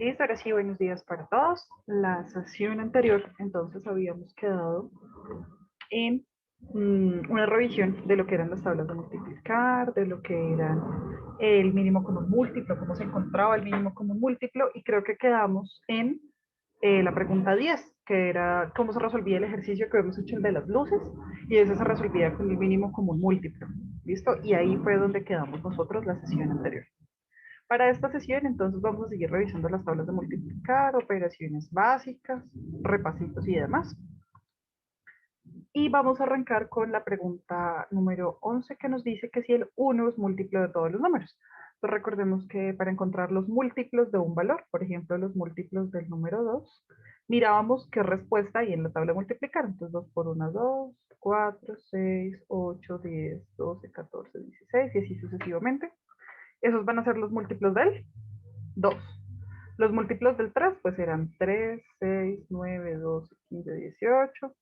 Listo, ahora sí, buenos días para todos. La sesión anterior, entonces, habíamos quedado en una revisión de lo que eran las tablas de multiplicar, de lo que eran el mínimo común múltiplo, cómo se encontraba el mínimo común múltiplo, y creo que quedamos en la pregunta 10, que era cómo se resolvía el ejercicio que hemos hecho, el de las luces, y eso se resolvía con el mínimo común múltiplo. ¿Listo? Y ahí fue donde quedamos nosotros la sesión anterior. Para esta sesión, entonces, vamos a seguir revisando las tablas de multiplicar, operaciones básicas, repasitos y demás. Y vamos a arrancar con la pregunta número 11, que nos dice que si el 1 es múltiplo de todos los números. Entonces, recordemos que para encontrar los múltiplos de un valor, por ejemplo, los múltiplos del número 2, mirábamos qué respuesta hay en la tabla de multiplicar. Entonces, 2 por 1, 2, 4, 6, 8, 10, 12, 14, 16, y así sucesivamente. Esos van a ser los múltiplos del 2. Los múltiplos del 3 pues eran 3, 6, 9, 12, 15, 18.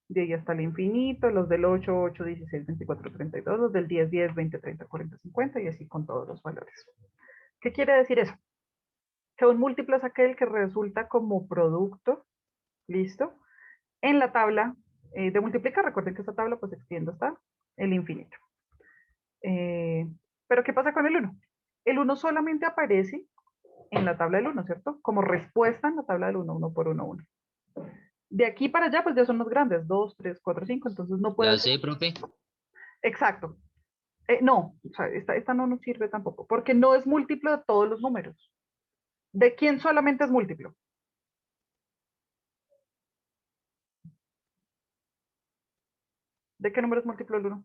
De ahí hasta el infinito. Los del 8, 8, 16, 24, 32. Los del 10, 10, 20, 30, 40, 50. Y así con todos los valores. ¿Qué quiere decir eso? Que un múltiplo es aquel que resulta como producto, ¿listo? En la tabla de multiplicar. Recuerden que esta tabla pues extiende hasta el infinito. Pero ¿qué pasa con el 1? El 1 solamente aparece en la tabla del 1, ¿cierto? Como respuesta en la tabla del 1, 1 por 1, 1. De aquí para allá, pues ya son más grandes, 2, 3, 4, 5, entonces no puede La ser. C, profe. Exacto. No, o sea, esta no nos sirve tampoco, porque no es múltiplo de todos los números. ¿De quién solamente es múltiplo? ¿De qué número es múltiplo el 1?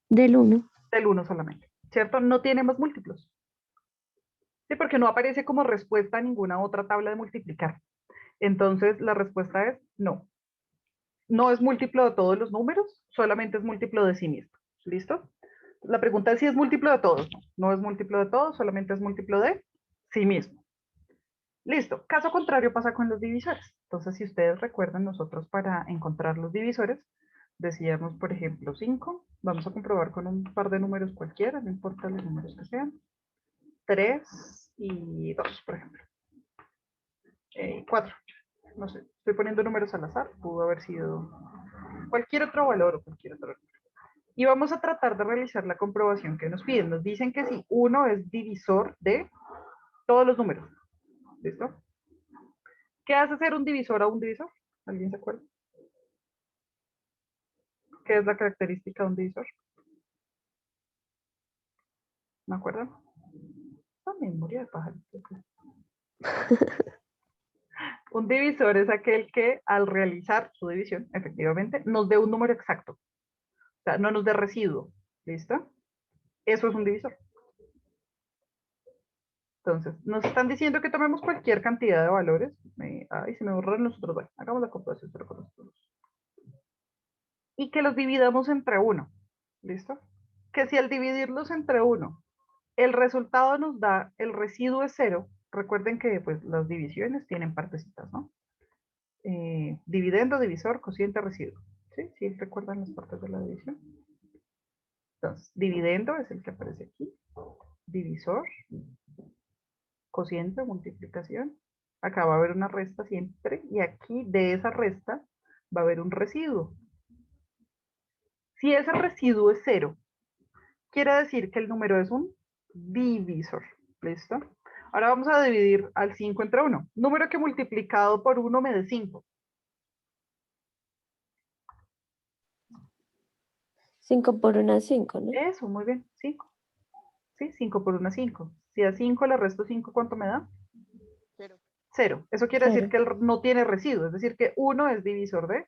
Del 1. Del 1 solamente, ¿cierto? No tiene más múltiplos. Sí, porque no aparece como respuesta a ninguna otra tabla de multiplicar. Entonces, la respuesta es no. No es múltiplo de todos los números, solamente es múltiplo de sí mismo. ¿Listo? La pregunta es si es múltiplo de todos. No es múltiplo de todos, solamente es múltiplo de sí mismo. Listo. Caso contrario pasa con los divisores. Entonces, si ustedes recuerdan, nosotros para encontrar los divisores, decíamos, por ejemplo, 5. Vamos a comprobar con un par de números cualquiera, no importa los números que sean. 3 y 2, por ejemplo. 4. No sé, estoy poniendo números al azar. Pudo haber sido cualquier otro valor o cualquier otro número. Y vamos a tratar de realizar la comprobación que nos piden. Nos dicen que si 1 es divisor de todos los números. ¿Listo? ¿Qué hace ser un divisor a un divisor? ¿Alguien se acuerda? ¿Qué es la característica de un divisor? ¿Me acuerdan? La memoria de pajarito. Un divisor es aquel que al realizar su división, efectivamente, nos dé un número exacto. O sea, no nos dé residuo. ¿Listo? Eso es un divisor. Entonces, nos están diciendo que tomemos cualquier cantidad de valores. Ay, se me borran los otros. Bueno, hagamos la comprobación solo con los otros. Y que los dividamos entre 1. ¿Listo? Que si al dividirlos entre 1, el resultado nos da, el residuo es 0. Recuerden que pues, las divisiones tienen partecitas, ¿no? Dividendo, divisor, cociente, residuo. ¿Sí? ¿Sí recuerdan las partes de la división? Entonces, dividendo es el que aparece aquí. Divisor, cociente, multiplicación. Acá va a haber una resta siempre. Y aquí de esa resta va a haber un residuo. Si ese residuo es 0, quiere decir que el número es un divisor. ¿Listo? Ahora vamos a dividir al 5 entre 1. Número que multiplicado por 1 me dé 5. 5 por 1 es 5, ¿no? Eso, muy bien. 5. ¿Sí? 5 por 1 es 5. Si a 5 le resto 5, ¿cuánto me da? 0. Eso quiere decir 0. que no tiene residuo. Es decir, que 1 es divisor de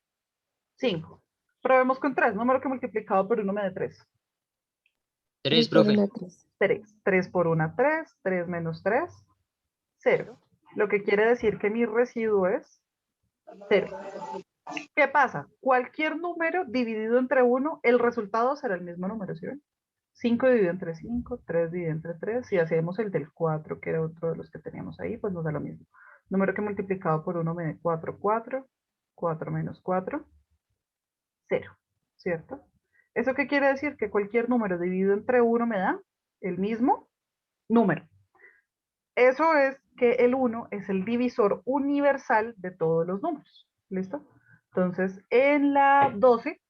5. Probemos con 3. Número que multiplicado por 1 me dé 3. 3 3, por profe. 1, 3. 3. 3 por 1, 3. 3 menos 3, 0. Lo que quiere decir que mi residuo es 0. ¿Qué pasa? Cualquier número dividido entre 1, el resultado será el mismo número, ¿sí ven? 5 dividido entre 5, 3 dividido entre 3. Si hacemos el del 4, que era otro de los que teníamos ahí, pues nos da lo mismo. Número que multiplicado por 1 me da 4, 4. 4 menos 4, 0. ¿Cierto? ¿Eso qué quiere decir? Que cualquier número dividido entre 1 me da el mismo número. Eso es que el 1 es el divisor universal de todos los números. ¿Listo? Entonces, en la 12,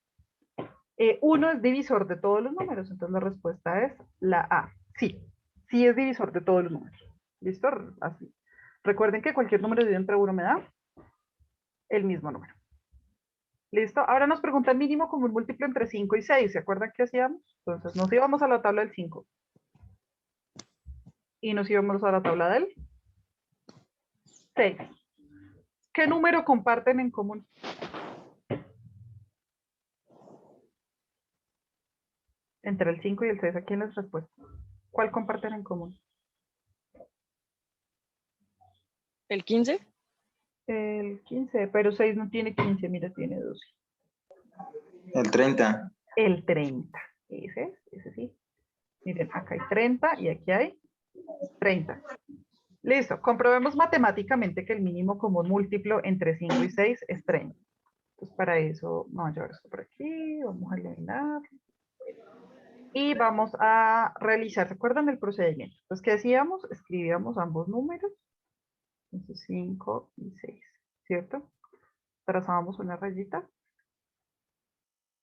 1 es divisor de todos los números. Entonces, la respuesta es la A. Sí, sí es divisor de todos los números. ¿Listo? Así. Recuerden que cualquier número dividido entre 1 me da el mismo número. ¿Listo? Ahora nos pregunta el mínimo común múltiplo entre 5 y 6. ¿Se acuerdan qué hacíamos? Entonces, nos íbamos a la tabla del 5. Y nos íbamos a la tabla del 6. ¿Qué número comparten en común? Entre el 5 y el 6, aquí en las respuestas. ¿Cuál comparten en común? ¿El 15? El 15, pero 6 no tiene 15, mira, tiene 12. El 30. El 30. Ese sí. Miren, acá hay 30 y aquí hay 30. Listo. Comprobemos matemáticamente que el mínimo común múltiplo entre 5 y 6 es 30. Entonces, para eso, vamos a llevar esto por aquí, vamos a eliminar. Y vamos a realizar, ¿se acuerdan del procedimiento? Entonces, ¿qué hacíamos? Escribíamos ambos números. Entonces, 5 y 6, ¿cierto? Trazábamos una rayita.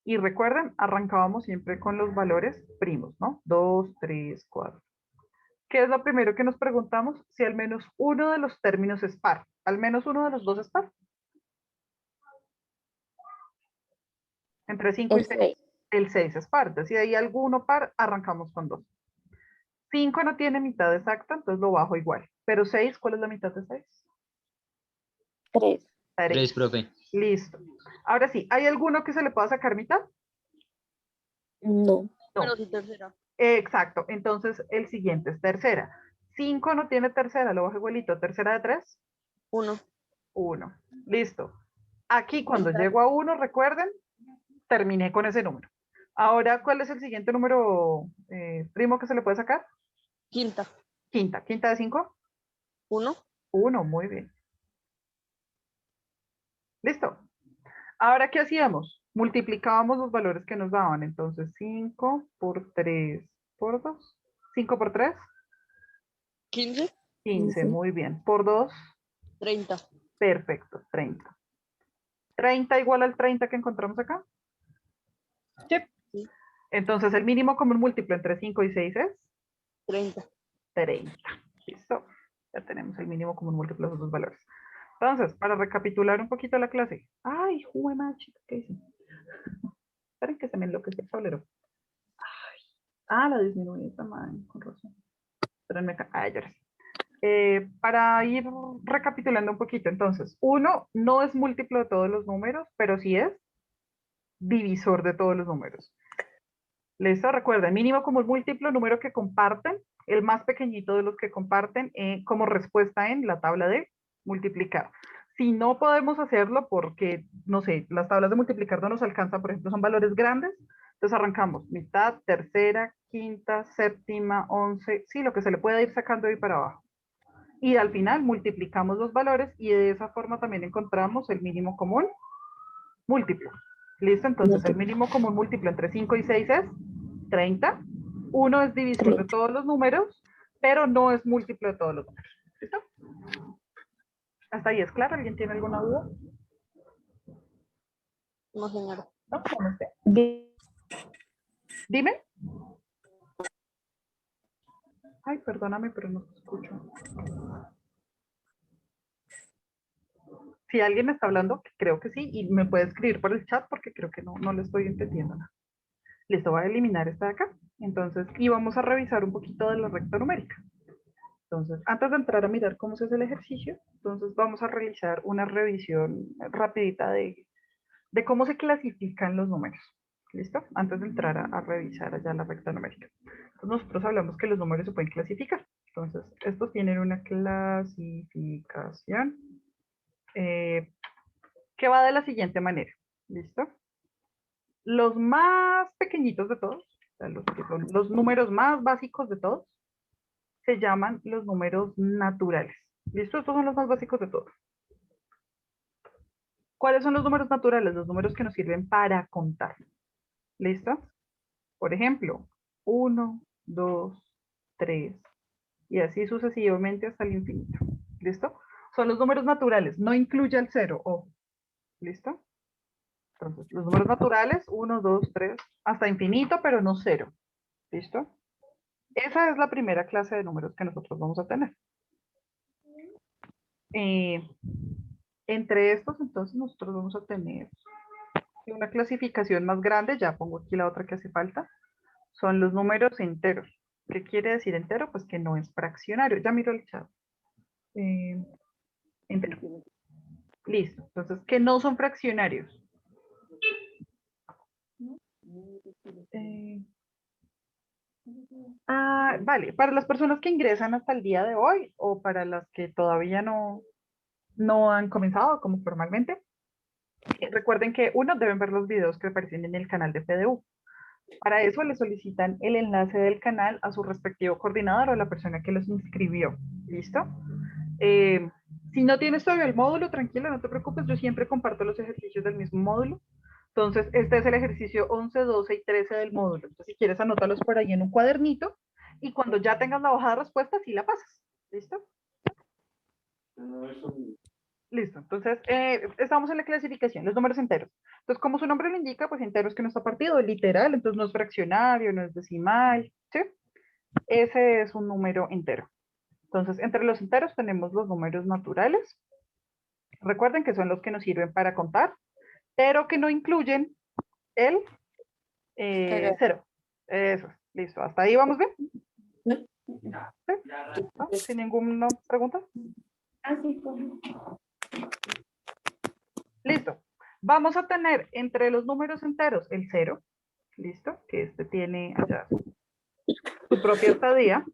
Y recuerden, arrancábamos siempre con los valores primos, ¿no? 2, 3, 4. ¿Qué es lo primero que nos preguntamos? Si al menos uno de los términos es par. Al menos uno de los dos es par. Entre 5 y El 6. 6. El 6 es par. Entonces, si hay alguno par, arrancamos con 2. 5 no tiene mitad exacta, entonces lo bajo igual. Pero 6, ¿cuál es la mitad de 6? 3. 3, profe. Listo. Ahora sí, ¿hay alguno que se le pueda sacar mitad? No. No. Pero sí, tercera. Exacto. Entonces, el siguiente es tercera. 5 no tiene tercera, lo bajo igualito. ¿Tercera de 3? 1. 1. Listo. Aquí cuando llego a 1, recuerden, terminé con ese número. Ahora, ¿cuál es el siguiente número primo que se le puede sacar? Quinta. Quinta. ¿Quinta de 5? 1. 1, muy bien. Listo. Ahora, ¿qué hacíamos? Multiplicábamos los valores que nos daban. Entonces, 5 por 3 por 2. 5 por 3. 15. 15, muy bien. Por 2, 30. perfecto, 30. 30 igual al 30 que encontramos acá. Sí. Sí. Entonces, el mínimo común múltiplo entre 5 y 6 es 30. 30. Listo. Ya tenemos el mínimo común múltiplo de esos dos valores. Entonces, para recapitular un poquito la clase. Ay, juega chica, ¿qué hice? Esperen que se me enloquece el tablero. La disminuí de tamaño, con razón. Espérenme acá. Ya sí. Para ir recapitulando un poquito, entonces, 1 no es múltiplo de todos los números, pero sí es divisor de todos los números. ¿Listo? Recuerden, mínimo común múltiplo, número que comparten, el más pequeñito de los que comparten como respuesta en la tabla de multiplicar. Si no podemos hacerlo porque, no sé, las tablas de multiplicar no nos alcanzan, por ejemplo, son valores grandes, entonces arrancamos mitad, tercera, quinta, séptima, 11, sí, lo que se le pueda ir sacando de ahí para abajo. Y al final multiplicamos los valores y de esa forma también encontramos el mínimo común múltiplo. ¿Listo? Entonces el mínimo común múltiplo entre 5 y 6 es 30. 1 es divisor de 30. todos los números, pero no es múltiplo de todos los números. ¿Listo? ¿Hasta ahí es claro? ¿Alguien tiene alguna duda? No, señora. ¿No? ¿Cómo esté? Bien. Dime. Ay, perdóname, pero no te escucho. Si alguien me está hablando, creo que sí, y me puede escribir por el chat porque creo que no le estoy entendiendo nada. Listo, voy a eliminar esta de acá. Entonces, y vamos a revisar un poquito de la recta numérica. Entonces, antes de entrar a mirar cómo se hace el ejercicio, entonces vamos a realizar una revisión rapidita de cómo se clasifican los números. ¿Listo? Antes de entrar a revisar allá la recta numérica. Entonces, nosotros hablamos que los números se pueden clasificar. Entonces, estos tienen una clasificación que va de la siguiente manera. ¿Listo? Los más pequeñitos de todos, o sea, los que son los números más básicos de todos, se llaman los números naturales. ¿Listo? Estos son los más básicos de todos. ¿Cuáles son los números naturales? Los números que nos sirven para contar. ¿Listo? Por ejemplo, 1, 2, 3, y así sucesivamente hasta el infinito. ¿Listo? Son los números naturales, no incluye el 0, ojo. ¿Listo? Entonces, los números naturales, 1, 2, 3, hasta infinito, pero no 0. ¿Listo? Esa es la primera clase de números que nosotros vamos a tener. Entre estos, entonces, nosotros vamos a tener una clasificación más grande, ya pongo aquí la otra que hace falta, son los números enteros. ¿Qué quiere decir entero? Pues que no es fraccionario. Ya miro el chat. Entero. Listo. Entonces, que no son fraccionarios. Vale. Para las personas que ingresan hasta el día de hoy o para las que todavía no han comenzado como formalmente, recuerden que uno deben ver los videos que aparecen en el canal de PDU. Para eso le solicitan el enlace del canal a su respectivo coordinador o a la persona que los inscribió. ¿Listo? Si no tienes todavía el módulo, tranquilo, no te preocupes, yo siempre comparto los ejercicios del mismo módulo. Entonces, este es el ejercicio 11, 12 y 13 del módulo. Entonces, si quieres, anótalos por ahí en un cuadernito y cuando ya tengas la hoja de respuesta, sí la pasas. ¿Listo? Listo. Entonces, estamos en la clasificación, los números enteros. Entonces, como su nombre lo indica, pues entero es que no está partido, literal, entonces no es fraccionario, no es decimal, ¿sí? Ese es un número entero. Entonces, entre los enteros tenemos los números naturales. Recuerden que son los que nos sirven para contar, pero que no incluyen el 0. Eso, listo. ¿Hasta ahí vamos bien? ¿Sí? ¿No? ¿Sin ninguna pregunta? Listo. Vamos a tener entre los números enteros el 0, listo, que este tiene allá su propia estadía.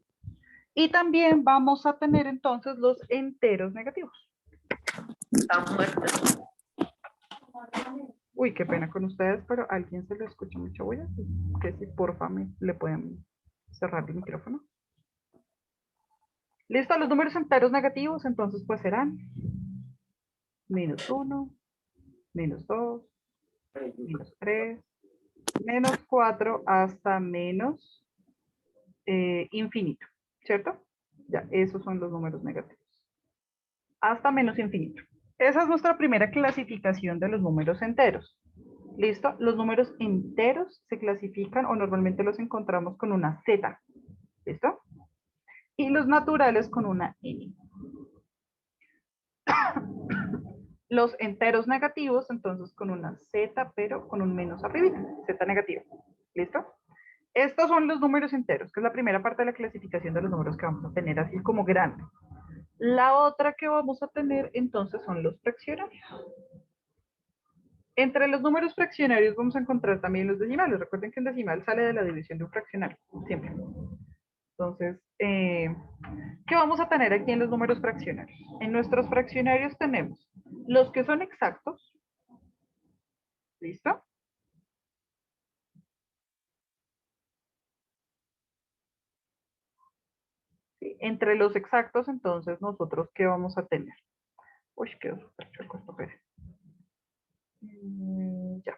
Y también vamos a tener entonces los enteros negativos. Están muertos. Uy, qué pena con ustedes, pero a alguien se le escucha mucha bulla. Que si porfa le pueden cerrar el micrófono. Listo, los números enteros negativos entonces pues serán -1, -2, -3, -4 hasta menos infinito, ¿cierto? Ya, esos son los números negativos. Hasta menos infinito. Esa es nuestra primera clasificación de los números enteros. ¿Listo? Los números enteros se clasifican o normalmente los encontramos con una Z. ¿Listo? Y los naturales con una N. Los enteros negativos, entonces con una Z, pero con un menos arriba, Z negativo. ¿Listo? Estos son los números enteros, que es la primera parte de la clasificación de los números que vamos a tener así como grande. La otra que vamos a tener entonces son los fraccionarios. Entre los números fraccionarios vamos a encontrar también los decimales. Recuerden que el decimal sale de la división de un fraccionario, siempre. Entonces, ¿qué vamos a tener aquí en los números fraccionarios? En nuestros fraccionarios tenemos los que son exactos. ¿Listo? Sí, entre los exactos, entonces, nosotros, ¿qué vamos a tener? Uy, quedó súper chueco esto, espere. Ya.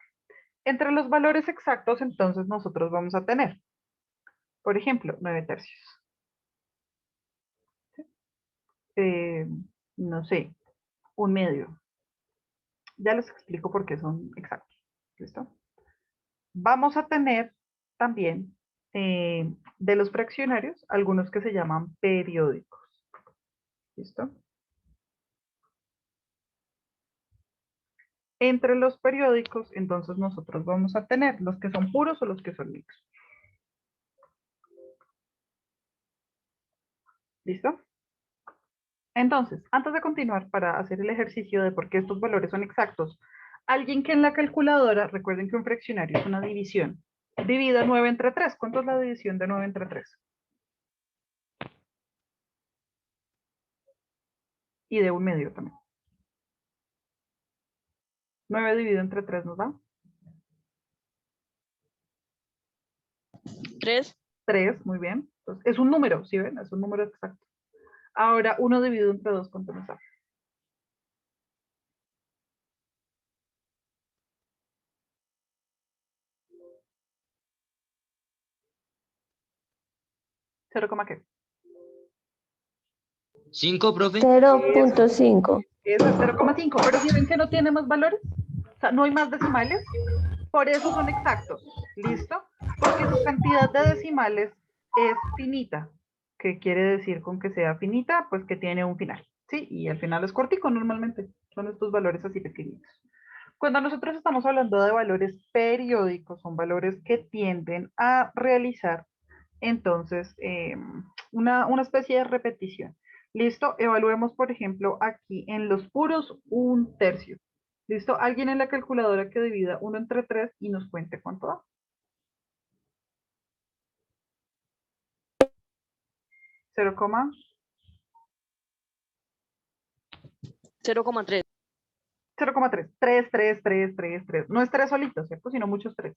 Entre los valores exactos, entonces, nosotros vamos a tener, por ejemplo, 9 tercios. No sé, un medio. Ya les explico por qué son exactos. ¿Listo? Vamos a tener también de los fraccionarios algunos que se llaman periódicos. ¿Listo? Entre los periódicos, entonces nosotros vamos a tener los que son puros o los que son mixtos. ¿Listo? Entonces, antes de continuar para hacer el ejercicio de por qué estos valores son exactos, alguien que en la calculadora, recuerden que un fraccionario es una división, divida 9 entre 3. ¿Cuánto es la división de 9 entre 3? Y de un medio también. 9 dividido entre 3 nos da 3. 3, muy bien. Entonces, es un número, ¿sí ven? Es un número exacto. Ahora, 1 dividido entre 2, ¿cuánto nos da? 0, ¿qué? 5, profe. 0.5. Eso es 0,5, pero si ven que no tiene más valores, o sea, no hay más decimales, por eso son exactos, ¿listo? Porque su cantidad de decimales es finita. ¿Qué quiere decir con que sea finita? Pues que tiene un final, ¿sí? Y el final es cortico normalmente, son estos valores así pequeñitos. Cuando nosotros estamos hablando de valores periódicos, son valores que tienden a realizar entonces una especie de repetición. ¿Listo? Evaluemos, por ejemplo, aquí en los puros 1/3. ¿Listo? Alguien en la calculadora que divida 1 entre 3 y nos cuente cuánto da. 0, 0,3. 0,3. 3, 3, 3, 3, 3. No es 3 solitos, ¿cierto? Sino muchos 3.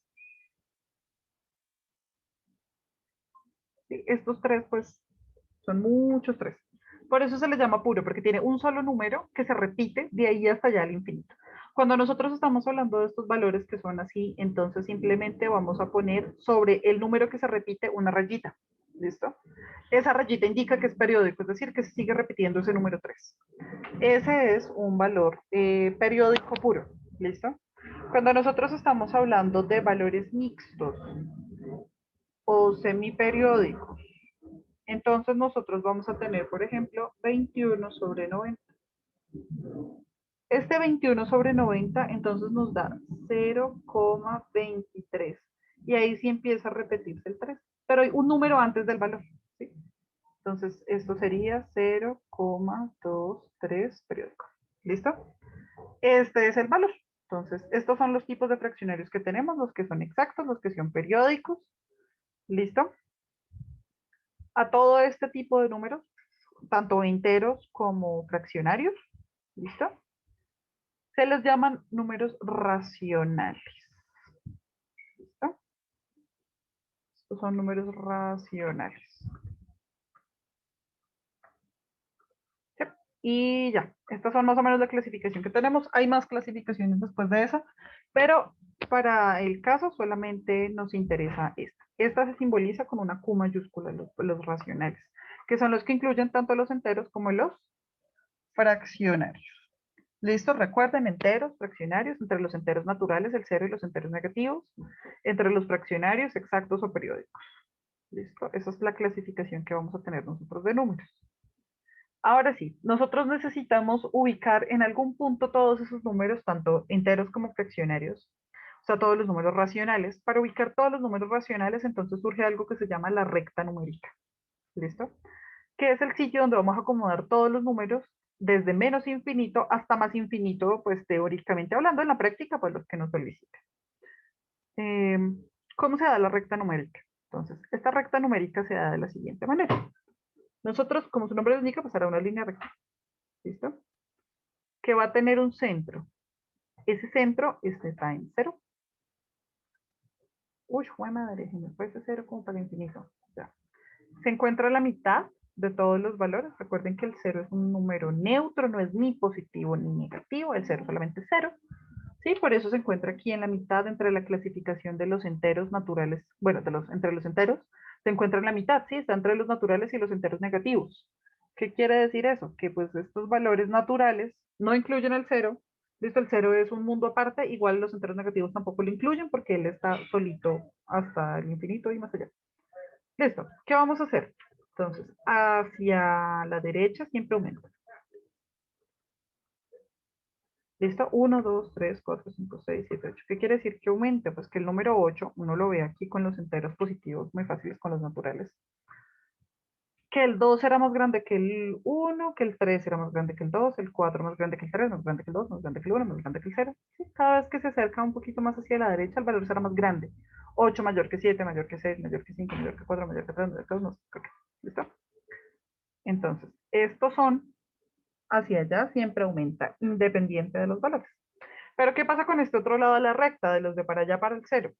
Sí, estos 3, pues, son muchos 3. Por eso se le llama puro, porque tiene un solo número que se repite de ahí hasta allá al infinito. Cuando nosotros estamos hablando de estos valores que son así, entonces simplemente vamos a poner sobre el número que se repite una rayita. ¿Listo? Esa rayita indica que es periódico, es decir, que se sigue repitiendo ese número 3. Ese es un valor periódico puro. ¿Listo? Cuando nosotros estamos hablando de valores mixtos o semiperiódicos, entonces nosotros vamos a tener, por ejemplo, 21 sobre 90. Este 21 sobre 90 entonces nos da 0,23. Y ahí sí empieza a repetirse el 3. Pero hay un número antes del valor. ¿Sí? Entonces esto sería 0,23 periódico. ¿Listo? Este es el valor. Entonces, estos son los tipos de fraccionarios que tenemos, los que son exactos, los que son periódicos. ¿Listo? A todo este tipo de números, tanto enteros como fraccionarios, ¿listo? Se les llaman números racionales. ¿Listo? Estos son números racionales. ¿Sí? Y ya, estas son más o menos la clasificación que tenemos. Hay más clasificaciones después de esa, pero para el caso solamente nos interesa esta. Esta se simboliza con una Q mayúscula, los racionales, que son los que incluyen tanto los enteros como los fraccionarios. ¿Listo? Recuerden, enteros, fraccionarios, entre los enteros naturales, el cero y los enteros negativos, entre los fraccionarios exactos o periódicos. ¿Listo? Esa es la clasificación que vamos a tener nosotros de números. Ahora sí, nosotros necesitamos ubicar en algún punto todos esos números, tanto enteros como fraccionarios, o sea, todos los números racionales. Para ubicar todos los números racionales, entonces surge algo que se llama la recta numérica. ¿Listo? Que es el sitio donde vamos a acomodar todos los números desde menos infinito hasta más infinito, pues teóricamente hablando, en la práctica, pues los que nos soliciten. ¿Cómo se da la recta numérica? Entonces, esta recta numérica se da de la siguiente manera. Nosotros, como su nombre lo indica, pasará una línea recta. ¿Listo? Que va a tener un centro. Ese centro está en 0. Uy, jue madre, si me fue ese 0 como para el infinito. Ya. Se encuentra a la mitad de todos los valores. Recuerden que el 0 es un número neutro, no es ni positivo ni negativo, el 0 solamente es 0. Sí, por eso se encuentra aquí en la mitad entre la clasificación de los enteros naturales, bueno, entre los enteros, se encuentra en la mitad, sí, está entre los naturales y los enteros negativos. ¿Qué quiere decir eso? Que pues estos valores naturales no incluyen el 0. Listo, el 0 es un mundo aparte, igual los enteros negativos tampoco lo incluyen porque él está solito hasta el infinito y más allá. Listo, ¿qué vamos a hacer? Entonces, hacia la derecha siempre aumenta. ¿Listo? 1, 2, 3, 4, 5, 6, 7, 8. ¿Qué quiere decir que aumente? Pues que el número 8, uno lo ve aquí con los enteros positivos, muy fáciles con los naturales. Que el 2 era más grande que el 1, que el 3 era más grande que el 2, el 4 más grande que el 3, más grande que el 2, más grande que el 1, más grande que el 0. ¿Sí? Cada vez que se acerca un poquito más hacia la derecha, el valor será más grande. 8 mayor que 7, mayor que 6, mayor que 5, mayor que 4, mayor que 3, mayor que 2, no sé qué. ¿Listo? Entonces, estos son hacia allá, siempre aumenta, independiente de los valores. Pero ¿qué pasa con este otro lado de la recta, de los de para allá para el 0?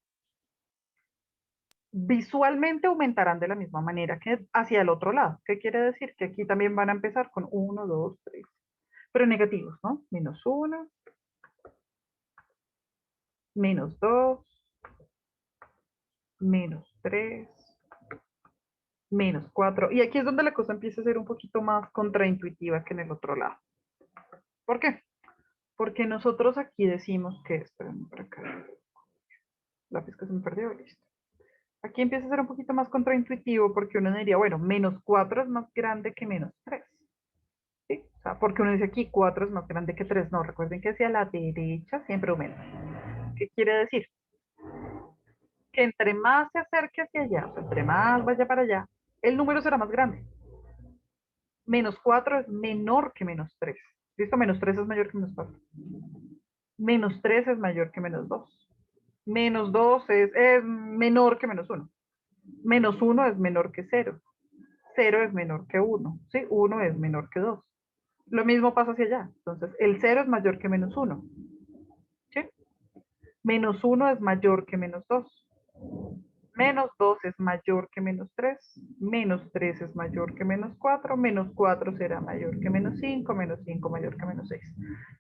Visualmente aumentarán de la misma manera que hacia el otro lado. ¿Qué quiere decir? Que aquí también van a empezar con 1, 2, 3. Pero negativos, ¿no? Menos 1, menos 2, menos 3, menos 4. Y aquí es donde la cosa empieza a ser un poquito más contraintuitiva que en el otro lado. ¿Por qué? Porque nosotros aquí decimos que, espérenme por acá, la pesca se me perdió, listo. Aquí empieza a ser un poquito más contraintuitivo porque uno diría, bueno, menos 4 es más grande que menos 3. ¿Sí? O sea, porque uno dice aquí 4 es más grande que 3. No, recuerden que hacia la derecha siempre aumenta. ¿Qué quiere decir? Que entre más se acerque hacia allá, o sea, entre más vaya para allá, el número será más grande. Menos 4 es menor que menos 3. ¿Listo? Menos 3 es mayor que menos 4. Menos 3 es mayor que menos 2. Menos 2 es menor que menos 1. Menos 1 es menor que 0. 0 es menor que 1. ¿Sí? 1 es menor que 2. Lo mismo pasa hacia allá. Entonces, el 0 es mayor que menos 1. ¿Sí? Menos 1 es mayor que menos 2. Menos 2 es mayor que menos 3. Menos 3 es mayor que menos 4. Menos 4 será mayor que menos 5. Menos 5 mayor que menos 6.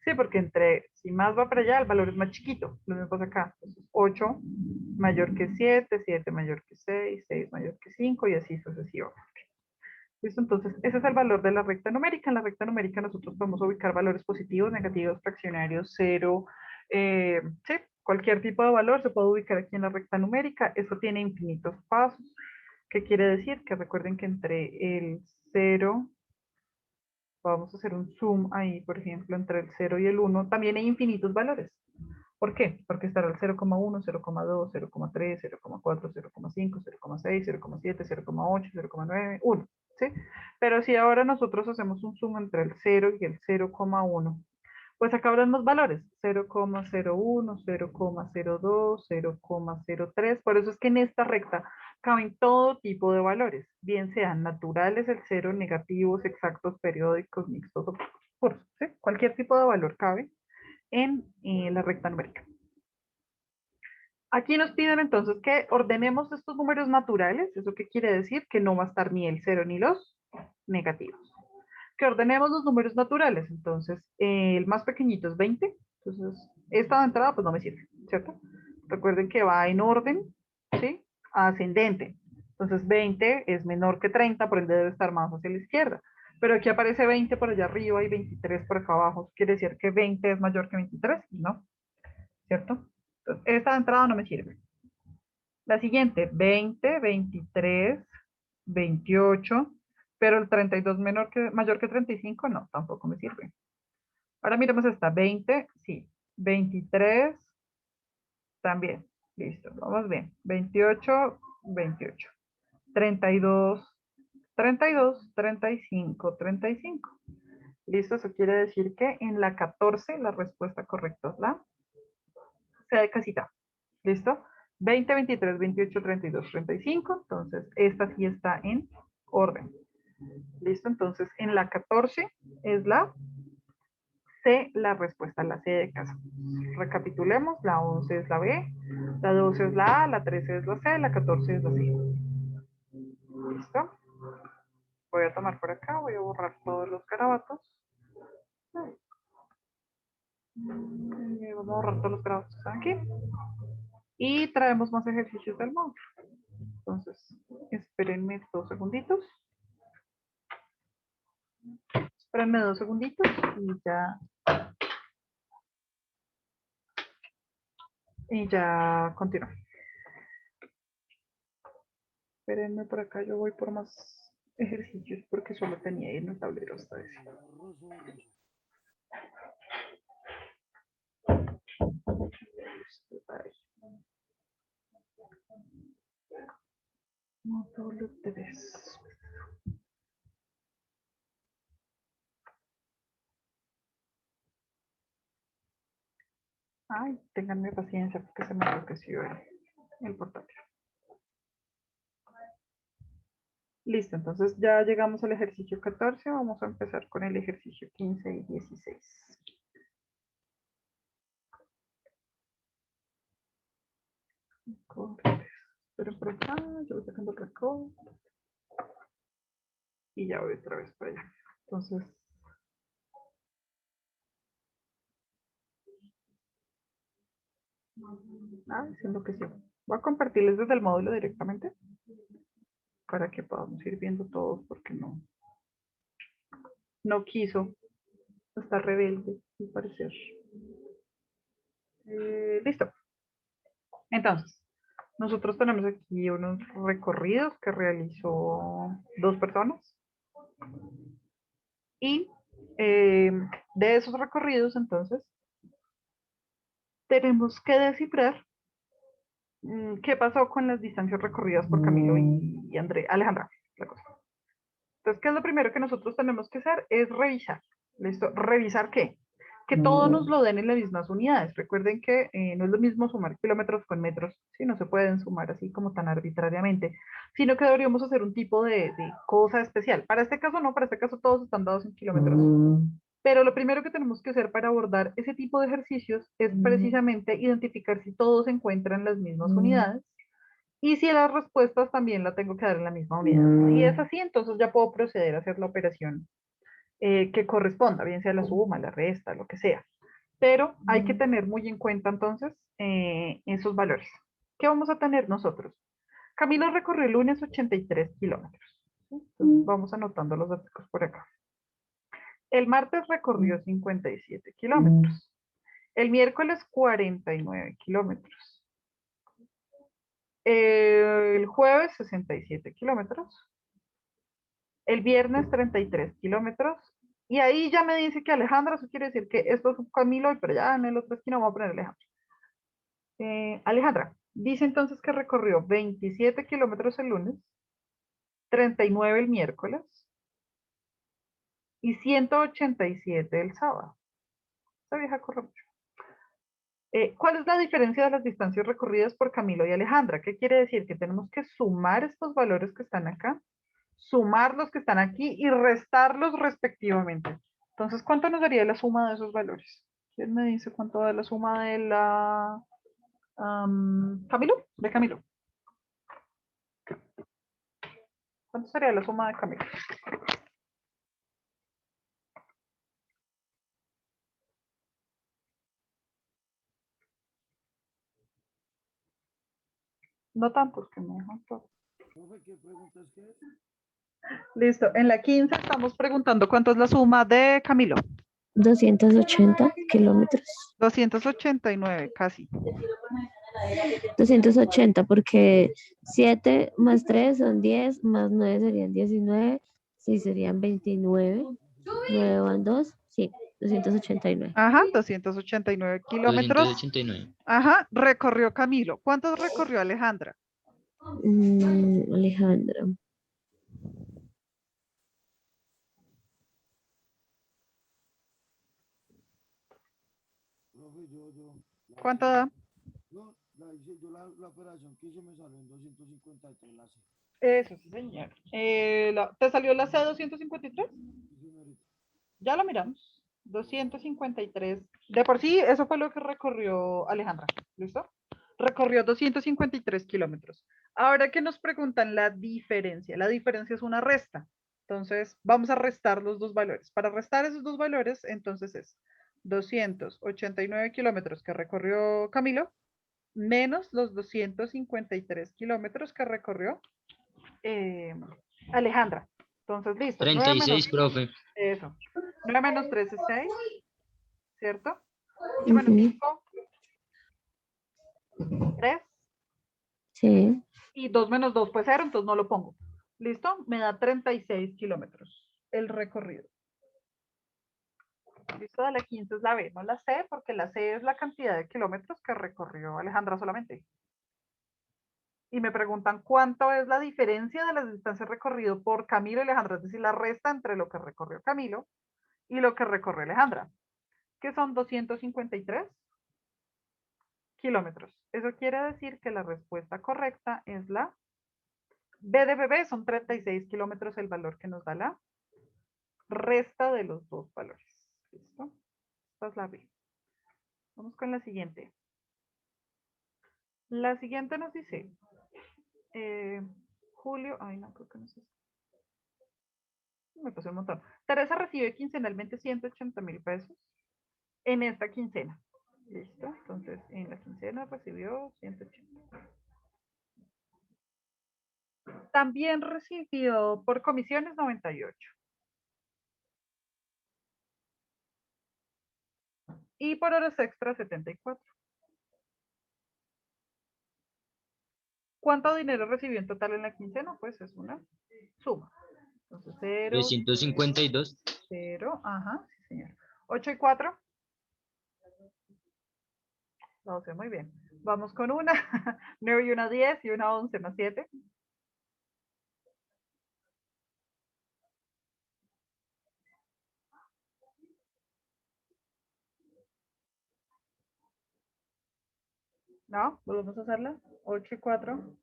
Sí, porque si más va para allá, el valor es más chiquito. Lo mismo pasa acá. Entonces, 8 mayor que 7. 7 mayor que 6. 6 mayor que 5 y así sucesivamente. ¿Listo? Entonces, ese es el valor de la recta numérica. En la recta numérica nosotros podemos ubicar valores positivos, negativos, fraccionarios, cero, sí, cualquier tipo de valor se puede ubicar aquí en la recta numérica. Eso tiene infinitos pasos. ¿Qué quiere decir? Que recuerden que entre el 0, vamos a hacer un zoom ahí, por ejemplo, entre el 0 y el 1, también hay infinitos valores. ¿Por qué? Porque estará el 0,1, 0,2, 0,3, 0,4, 0,5, 0,6, 0,7, 0,8, 0,9, 1. ¿Sí? Pero si ahora nosotros hacemos un zoom entre el 0 y el 0,1, pues acá habrán más valores, 0,01, 0,02, 0,03. Por eso es que en esta recta caben todo tipo de valores, bien sean naturales, el cero, negativos, exactos, periódicos, mixtos o puros. ¿Sí? Cualquier tipo de valor cabe en la recta numérica. Aquí nos piden entonces que ordenemos estos números naturales. ¿Eso qué quiere decir? Que no va a estar ni el 0 ni los negativos. Que ordenemos los números naturales. Entonces, el más pequeñito es 20. Entonces, esta de entrada pues no me sirve, ¿cierto? Recuerden que va en orden, ¿sí? Ascendente. Entonces, 20 es menor que 30, por ende debe estar más hacia la izquierda. Pero aquí aparece 20 por allá arriba y 23 por acá abajo. ¿Quiere decir que 20 es mayor que 23? No, ¿cierto? Entonces, esta de entrada no me sirve. La siguiente, 20, 23, 28, pero el 32 mayor que 35, no, tampoco me sirve. Ahora miremos esta, 20, sí, 23, también, listo, vamos bien, 28, 28, 32, 32, 35, 35. Listo, eso quiere decir que en la 14 la respuesta correcta es la C de casita. ¿Listo? 20, 23, 28, 32, 35. Entonces, esta sí está en orden. ¿Listo? Entonces, en la 14 es la C, la respuesta, la C de casa. Recapitulemos, la 11 es la B, la 12 es la A, la 13 es la C, la 14 es la C. ¿Listo? Voy a tomar por acá, voy a borrar todos los garabatos. Vamos a borrar todos los garabatos que están aquí. Y traemos más ejercicios del módulo. Entonces, espérenme 2 segunditos. Espérenme 2 segunditos y ya continúo. Espérenme por acá, yo voy por más ejercicios porque solo tenía ahí en el tablero esta vez. Módulo 3. Ay, ténganme paciencia porque se me enloqueció el portátil. Listo, entonces ya llegamos al ejercicio 14. Vamos a empezar con el ejercicio 15 y 16. Pero por acá, yo voy sacando el record. Y ya voy otra vez para allá. Entonces, se enloqueció. Voy a compartirles desde el módulo directamente. para que podamos ir viendo todos, porque no quiso, está rebelde, al parecer. Listo. Entonces, nosotros tenemos aquí unos recorridos que realizó 2 personas. Y de esos recorridos, entonces, tenemos que descifrar qué pasó con las distancias recorridas por Camilo y Alejandra. La cosa. Entonces, ¿qué es lo primero que nosotros tenemos que hacer? Es revisar. ¿Listo? ¿Revisar qué? Que todo nos lo den en las mismas unidades. Recuerden que no es lo mismo sumar kilómetros con metros, ¿sí? No se pueden sumar así como tan arbitrariamente, sino que deberíamos hacer un tipo de cosa especial. Para este caso no, para este caso todos están dados en kilómetros. Pero lo primero que tenemos que hacer para abordar ese tipo de ejercicios es precisamente identificar si todos se encuentran en las mismas unidades y si las respuestas también la tengo que dar en la misma unidad. Si es así, entonces ya puedo proceder a hacer la operación que corresponda, bien sea la suma, la resta, lo que sea. Pero hay que tener muy en cuenta entonces esos valores. ¿Qué vamos a tener nosotros? Camilo recorrió el lunes 83 kilómetros. Entonces vamos anotando los datos por acá. El martes recorrió 57 kilómetros. El miércoles 49 kilómetros. El jueves 67 kilómetros. El viernes 33 kilómetros. Y ahí ya me dice que Alejandra, eso quiere decir que esto es un Camilo, pero ya en el otro esquina vamos a poner Alejandra. Alejandra, dice entonces que recorrió 27 kilómetros el lunes, 39 el miércoles y 187 el sábado. Esta vieja corre mucho. ¿Cuál es la diferencia de las distancias recorridas por Camilo y Alejandra? ¿Qué quiere decir? Que tenemos que sumar estos valores que están acá, sumar los que están aquí y restarlos respectivamente. Entonces, ¿cuánto nos daría la suma de esos valores? ¿Quién me dice cuánto da la suma de la Camilo? De Camilo. ¿Cuánto sería la suma de Camilo? No tantos que me dejan todo. Listo. En la 15 estamos preguntando cuánto es la suma de Camilo. 280 kilómetros. 289, casi. 280 porque 7 más 3 son 10, más 9 serían 19, 6 serían 29, 9 van 2, sí, 289. Ajá, 289 kilómetros. 289. Ajá, recorrió Camilo. ¿Cuántos recorrió Alejandra? Alejandra. ¿Cuánto da? La operación que hice me salió en 253 la C. Eso, sí, señor. ¿Te salió la C253? Ya la miramos. 253. De por sí, eso fue lo que recorrió Alejandra. ¿Listo? Recorrió 253 kilómetros. Ahora que nos preguntan la diferencia es una resta. Entonces, vamos a restar los dos valores. Para restar esos dos valores, entonces es 289 kilómetros que recorrió Camilo, menos los 253 kilómetros que recorrió Alejandra. Entonces, listo. 36, profe. Eso. 9 menos 3 es 6, ¿cierto? 8 menos 5, 3. Sí. Y 2 menos 2 pues 0, entonces no lo pongo. ¿Listo? Me da 36 kilómetros el recorrido. ¿Listo? De la 15 es la B, no la C, porque la C es la cantidad de kilómetros que recorrió Alejandra solamente. Y me preguntan cuánto es la diferencia de las distancias recorridas por Camilo y Alejandra, es decir, la resta entre lo que recorrió Camilo y lo que recorrió Alejandra, que son 253 kilómetros. Eso quiere decir que la respuesta correcta es la B de bebé, son 36 kilómetros el valor que nos da la resta de los dos valores. ¿Listo? Esta es la B. Vamos con la siguiente. La siguiente nos dice, Julio, ay no, creo que no es eso. Me pasé un montón. Teresa recibe quincenalmente 180,000 pesos en esta quincena. ¿Listo? Entonces, en la quincena recibió 180. También recibió por comisiones 98. Y por horas extras 74. ¿Cuánto dinero recibió en total en la quincena? Pues es una suma. Entonces 0, 352. 0, ajá, sí señor. 8 y 4. 12, muy bien. Vamos con una. 9 y una 10 y una 11 más 7. ¿No? Volvemos a hacerla. 8 y 4.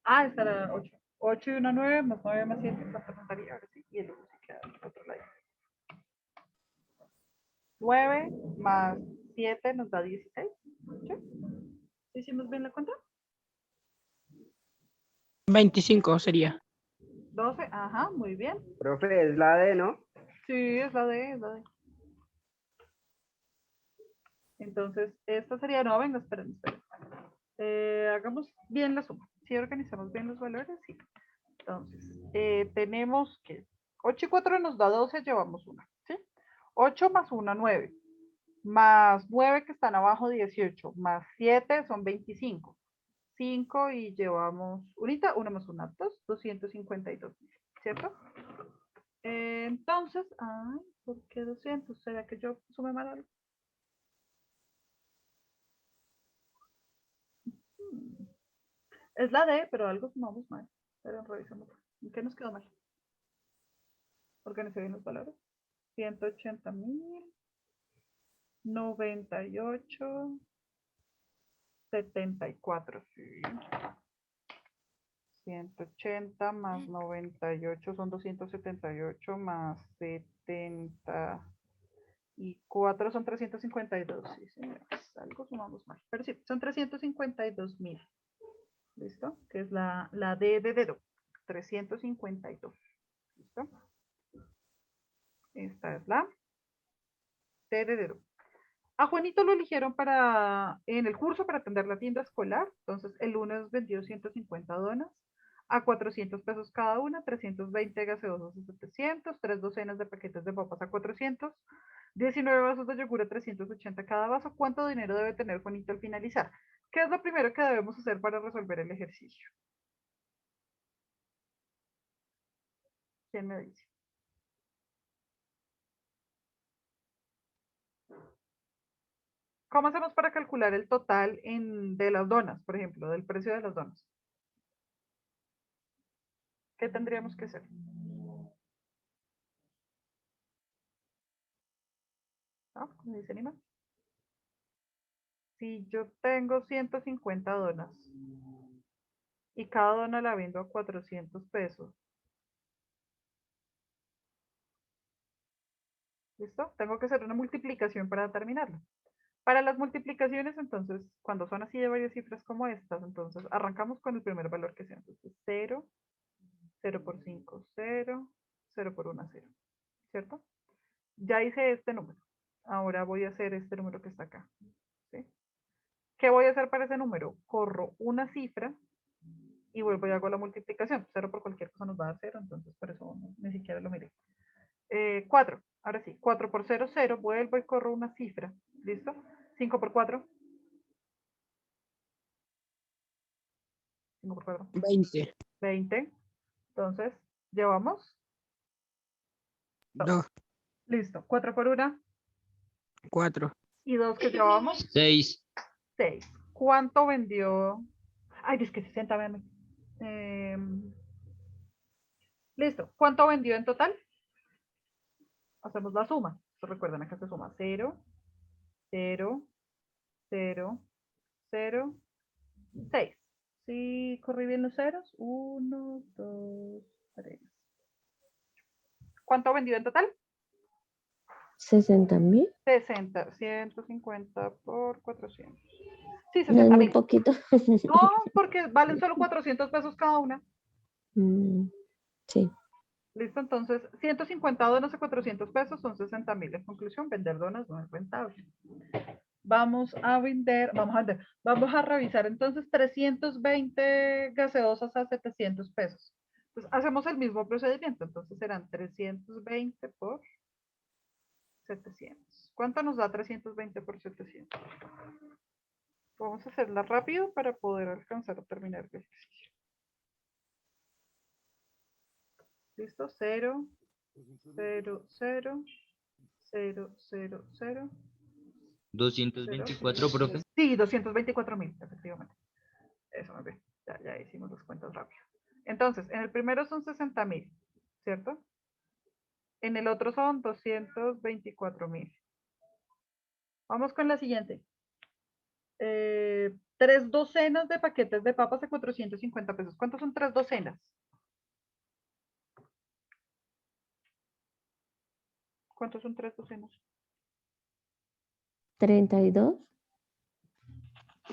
Ah, esta era 8. 8 y una 9 más 9 más 7. ¿Cuánto nos daría? Ahora sí. Y el 1 se queda al otro lado. 9 más 7 nos da 16. ¿Sí? ¿Sí hicimos bien la cuenta? 25 sería. 12, ajá, muy bien. Profe, es la D, ¿no? Sí, es la D, es la D. Entonces, esta sería, no, venga, esperen. Hagamos bien la suma. Si organizamos bien los valores, sí. Entonces, tenemos que 8 y 4 nos da 12, llevamos una, ¿sí? 8 más 1, 9. Más 9 que están abajo, 18. Más 7 son 25. 5 y llevamos unita, 1 más 1, 2, 252, ¿cierto? Entonces, ay, ¿por qué 200? ¿Será que yo sumé mal algo? Es la D, pero algo sumamos mal. Pero revisamos. ¿En qué nos quedó mal? Organicé bien los valores. 180,000, 98, 74, sí. 180 más 98 son 278 más 74 son 352. Sí, señores. Algo sumamos mal. Pero sí, son 352,000. ¿Listo? Que es la D de dedo. 352. ¿Listo? Esta es la D de dedo. A Juanito lo eligieron en el curso para atender la tienda escolar. Entonces, el lunes vendió 150 donas a 400 pesos cada una, 320 gaseosas a 700, 3 docenas de paquetes de papas a 400, 19 vasos de yogur a 380 cada vaso. ¿Cuánto dinero debe tener Juanito al finalizar? ¿Qué es lo primero que debemos hacer para resolver el ejercicio? ¿Quién me dice? ¿Cómo hacemos para calcular el total de las donas, por ejemplo, del precio de las donas? ¿Qué tendríamos que hacer? ¿No? ¿Me dice Nima? Si yo tengo 150 donas y cada dona la vendo a 400 pesos, ¿listo? Tengo que hacer una multiplicación para determinarlo. Para las multiplicaciones, entonces, cuando son así de varias cifras como estas, entonces arrancamos con el primer valor que sea. Entonces, 0, 0 por 5, 0, 0 por 1, 0. ¿Cierto? Ya hice este número. Ahora voy a hacer este número que está acá. ¿Sí? ¿Qué voy a hacer para ese número? Corro una cifra y vuelvo y hago la multiplicación. 0 por cualquier cosa nos va a dar 0, entonces por eso ni siquiera lo miré. 4, ahora sí, 4 por 0, 0, vuelvo y corro una cifra. ¿Listo? 5 por 4. 5 por 4. 20. 20. Entonces, llevamos 2. Listo. 4 por 1. 4. Y 2 que llevamos. 6. 6. ¿Cuánto vendió? Ay, es que 60, véanme. Listo. ¿Cuánto vendió en total? Hacemos la suma. Recuerden, acá se suma 0, 0, 0, 0, 6. ¿Sí corrí bien los ceros? 1, 2, 3. ¿Cuánto vendió en total? 60,000. 60. 150 por 400. Sí, No es muy 60,000. poquito. No, porque valen solo 400 pesos cada una. Sí. Listo, entonces 150 donas a 400 pesos son 60,000. En conclusión, vender donas no es rentable. vamos a vender, vamos a revisar entonces 320 gaseosas a 700 pesos. Entonces hacemos el mismo procedimiento, entonces serán 320 por 700. ¿Cuánto nos da 320 por 700? Vamos a hacerla rápido para poder alcanzar a terminar el ejercicio. ¿Listo? 0, 0, 0, 0, 0, 0. 224, profe. Sí, 224.000, efectivamente. Eso, muy bien. Ya hicimos las cuentas rápido. Entonces, en el primero son 60.000, ¿cierto? En el otro son 224.000. Vamos con la siguiente. 3 docenas de paquetes de papas a 450 pesos. ¿Cuántos son 3 docenas? ¿Cuántos son 3 docenas? 32.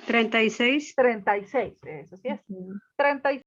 36. 36, eso sí es. 36